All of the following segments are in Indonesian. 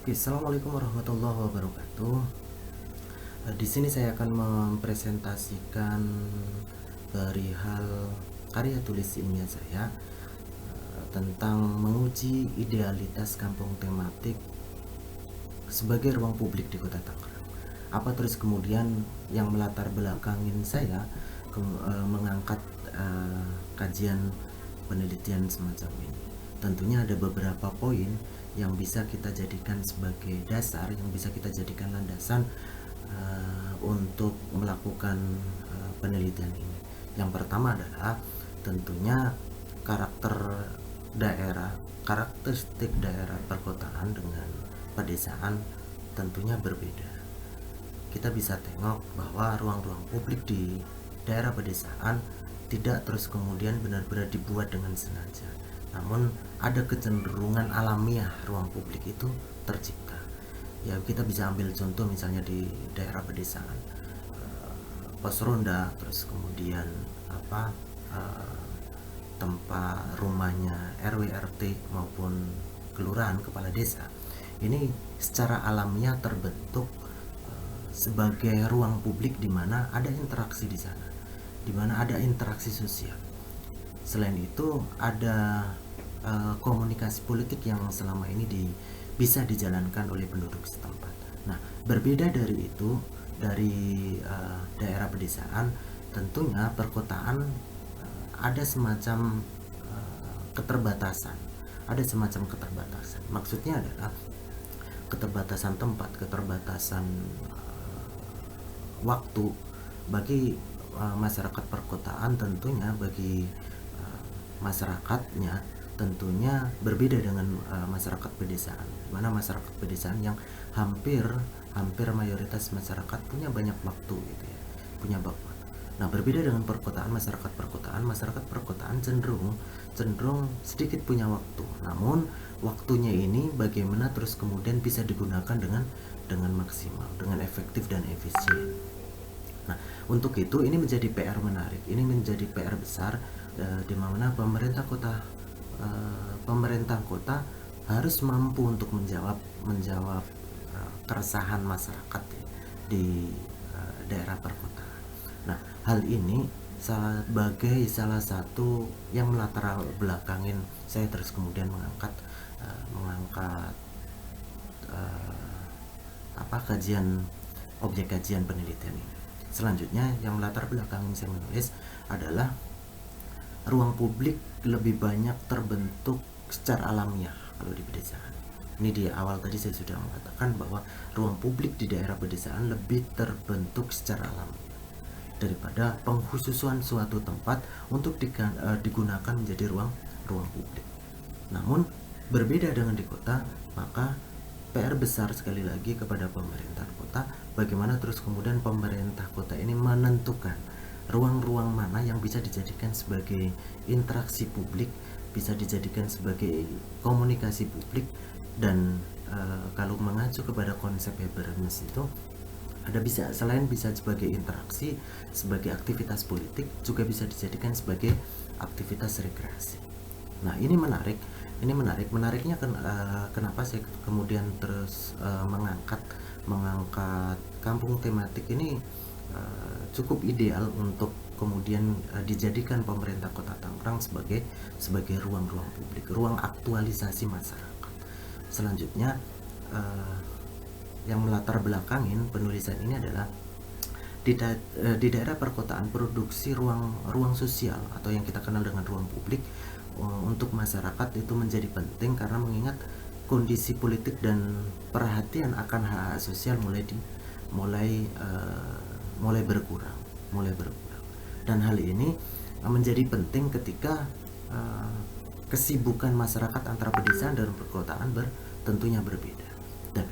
Oke, assalamualaikum warahmatullahi wabarakatuh. Di sini saya akan mempresentasikan perihal karya tulis ilmiah saya tentang menguji idealitas kampung tematik sebagai ruang publik di Kota Tangerang. Apa terus kemudian yang melatar belakangin saya mengangkat kajian penelitian semacam ini? Tentunya ada beberapa poin yang bisa kita jadikan sebagai dasar, yang bisa kita jadikan landasan untuk melakukan penelitian ini. Yang pertama adalah tentunya karakteristik daerah perkotaan dengan pedesaan tentunya berbeda. Kita bisa tengok bahwa ruang-ruang publik di daerah pedesaan tidak terus kemudian benar-benar dibuat dengan sengaja, namun ada kecenderungan alamiah ruang publik itu tercipta. Ya, kita bisa ambil contoh misalnya di daerah pedesaan, pos ronda, terus kemudian tempat rumahnya RW RT maupun kelurahan kepala desa ini secara alamiah terbentuk sebagai ruang publik di mana ada interaksi di sana, di mana ada interaksi sosial. Selain itu ada komunikasi politik yang selama ini bisa dijalankan oleh penduduk setempat. Nah, berbeda dari itu, dari daerah pedesaan, tentunya perkotaan ada semacam keterbatasan. Ada semacam keterbatasan. Maksudnya adalah keterbatasan tempat, keterbatasan waktu bagi masyarakat perkotaan. Tentunya bagi masyarakatnya tentunya berbeda dengan masyarakat pedesaan, mana masyarakat pedesaan yang hampir mayoritas masyarakat punya banyak waktu gitu ya, punya waktu. Nah, berbeda dengan masyarakat perkotaan cenderung sedikit punya waktu, namun waktunya ini bagaimana terus kemudian bisa digunakan dengan maksimal, dengan efektif dan efisien. Nah, untuk itu ini menjadi PR menarik, ini menjadi PR besar di mana pemerintah kota harus mampu untuk menjawab keresahan masyarakat di daerah perkotaan. Nah, hal ini sebagai salah satu yang melatar belakangin saya terus kemudian mengangkat objek kajian penelitian ini. Selanjutnya yang melatar belakangin saya menulis adalah ruang publik lebih banyak terbentuk secara alamiah kalau di pedesaan. Ini di awal tadi saya sudah mengatakan bahwa ruang publik di daerah pedesaan lebih terbentuk secara alamiah daripada pengkhususan suatu tempat untuk digunakan menjadi ruang publik. Namun berbeda dengan di kota, maka PR besar sekali lagi kepada pemerintah kota, bagaimana terus kemudian pemerintah kota ini menentukan ruang-ruang mana yang bisa dijadikan sebagai interaksi publik, bisa dijadikan sebagai komunikasi publik, dan kalau mengacu kepada konsep Habermas itu selain bisa sebagai interaksi, sebagai aktivitas politik, juga bisa dijadikan sebagai aktivitas rekreasi. Nah, ini menariknya kenapa saya kemudian terus mengangkat kampung tematik ini cukup ideal untuk kemudian dijadikan pemerintah Kota Tangerang sebagai ruang-ruang publik, ruang aktualisasi masyarakat. Selanjutnya yang melatar belakangin penulisan ini adalah di daerah perkotaan produksi ruang sosial atau yang kita kenal dengan ruang publik untuk masyarakat itu menjadi penting karena mengingat kondisi politik dan perhatian akan hak sosial mulai berkurang. Dan hal ini menjadi penting ketika kesibukan masyarakat antara pedesaan dan perkotaan tentunya berbeda. Dan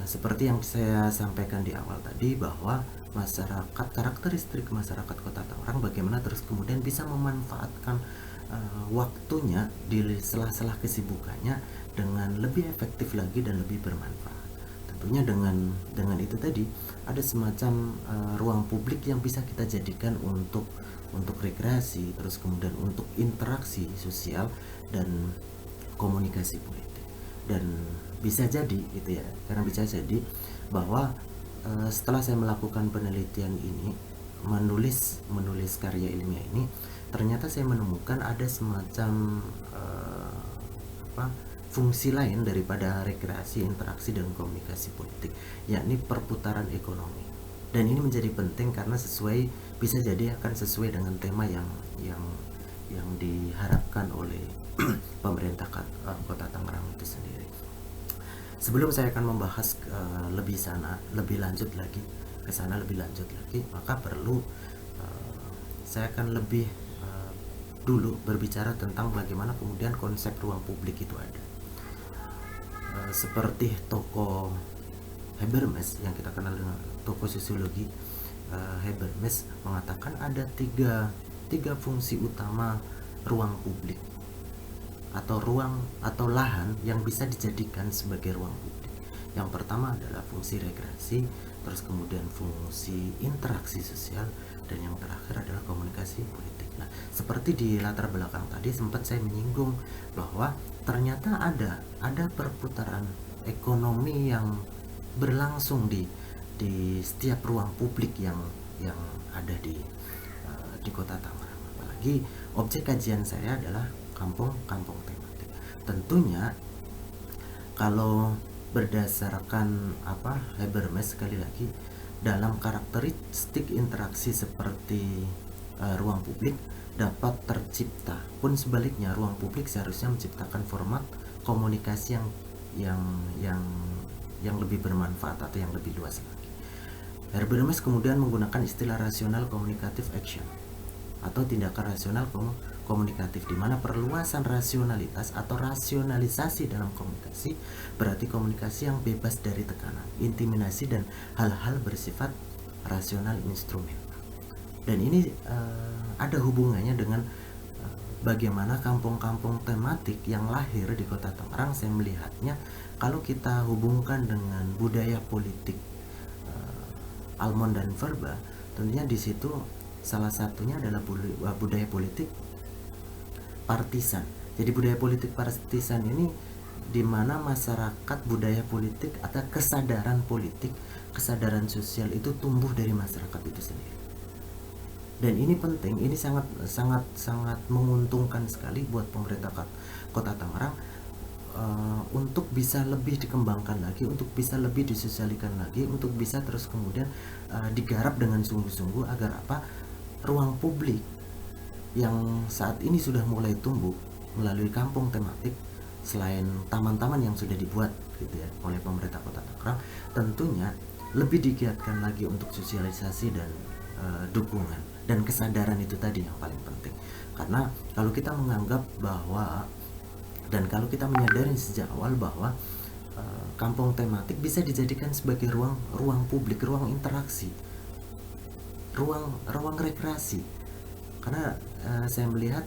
seperti yang saya sampaikan di awal tadi, bahwa karakteristik masyarakat Kota Tangerang bagaimana terus kemudian bisa memanfaatkan waktunya di sela-sela kesibukannya dengan lebih efektif lagi dan lebih bermanfaat. Tentunya dengan itu tadi ada semacam ruang publik yang bisa kita jadikan untuk rekreasi, terus kemudian untuk interaksi sosial dan komunikasi politik. Dan bisa jadi gitu ya, karena bisa jadi bahwa setelah saya melakukan penelitian ini, menulis karya ilmiah ini, ternyata saya menemukan ada semacam apa, fungsi lain daripada rekreasi, interaksi, dan komunikasi politik, yakni perputaran ekonomi. Dan ini menjadi penting karena bisa jadi akan sesuai dengan tema yang diharapkan oleh pemerintah Kota Tangerang itu sendiri. Sebelum saya akan membahas lebih lanjut lagi ke sana lebih lanjut lagi, maka perlu saya akan lebih dulu berbicara tentang bagaimana kemudian konsep ruang publik itu ada. Seperti tokoh Habermas yang kita kenal dengan tokoh sosiologi, Habermas mengatakan ada tiga fungsi utama ruang publik atau ruang atau lahan yang bisa dijadikan sebagai ruang publik. Yang pertama adalah fungsi rekreasi, terus kemudian fungsi interaksi sosial, dan yang terakhir adalah komunikasi politik. Nah, seperti di latar belakang tadi sempat saya menyinggung bahwa ternyata ada perputaran ekonomi yang berlangsung di setiap ruang publik yang ada di Kota Tangerang. Apalagi objek kajian saya adalah kampung-kampung tematik. Tentunya kalau berdasarkan Habermas, sekali lagi, dalam karakteristik interaksi seperti ruang publik dapat tercipta, pun sebaliknya ruang publik seharusnya menciptakan format komunikasi yang lebih bermanfaat atau yang lebih luas lagi. Habermas kemudian menggunakan istilah rasional komunikatif action atau tindakan rasional komunikatif, di mana perluasan rasionalitas atau rasionalisasi dalam komunikasi berarti komunikasi yang bebas dari tekanan, intimidasi, dan hal-hal bersifat rasional instrumen. Dan ini ada hubungannya dengan bagaimana kampung-kampung tematik yang lahir di Kota Tangerang. Saya melihatnya kalau kita hubungkan dengan budaya politik Almond dan Verba, tentunya di situ salah satunya adalah budaya politik partisan. Jadi budaya politik partisan ini di mana masyarakat, budaya politik atau kesadaran politik, kesadaran sosial itu tumbuh dari masyarakat itu sendiri. Dan ini penting, ini sangat menguntungkan sekali buat pemerintah Kota Tangerang untuk bisa lebih dikembangkan lagi, untuk bisa lebih disosialkan lagi, untuk bisa terus kemudian digarap dengan sungguh-sungguh agar ruang publik yang saat ini sudah mulai tumbuh melalui kampung tematik, selain taman-taman yang sudah dibuat gitu ya oleh pemerintah Kota Tangerang, tentunya lebih digiatkan lagi untuk sosialisasi dan dukungan dan kesadaran itu tadi yang paling penting. Karena kalau kita menganggap bahwa dan kalau kita menyadari sejak awal bahwa kampung tematik bisa dijadikan sebagai ruang publik, ruang interaksi, ruang rekreasi, karena saya melihat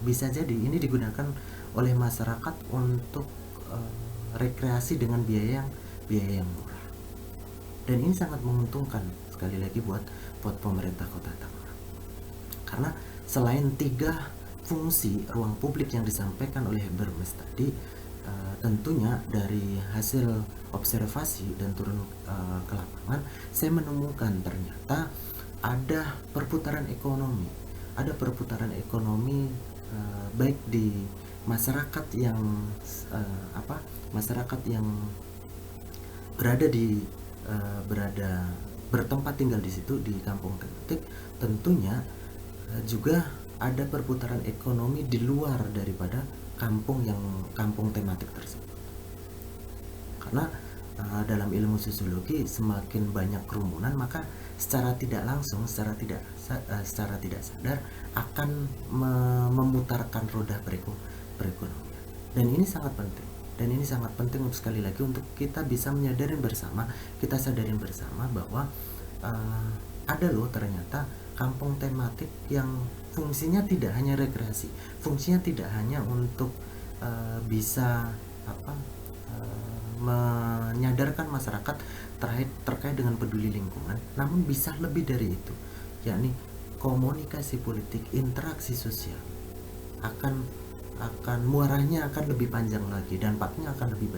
bisa jadi ini digunakan oleh masyarakat untuk rekreasi dengan biaya yang murah, dan ini sangat menguntungkan sekali lagi buat pemerintah Kota Tangerang. Karena selain 3 fungsi ruang publik yang disampaikan oleh Habermas tadi, tentunya dari hasil observasi dan turun ke lapangan, saya menemukan ternyata ada perputaran ekonomi, baik di masyarakat yang bertempat tinggal di situ di kampung tematik. Tentunya juga ada perputaran ekonomi di luar daripada kampung tematik tersebut. Karena dalam ilmu sosiologi semakin banyak kerumunan, maka secara tidak langsung, secara tidak sadar akan memutarkan roda perekonomian. Dan ini sangat penting untuk sekali lagi untuk kita bisa sadarin bersama bahwa ada loh ternyata kampung tematik yang fungsinya tidak hanya rekreasi, fungsinya tidak hanya untuk bisa menyadarkan masyarakat terkait dengan peduli lingkungan, namun bisa lebih dari itu, yakni komunikasi politik, interaksi sosial akan muaranya akan lebih panjang lagi, dampaknya akan lebih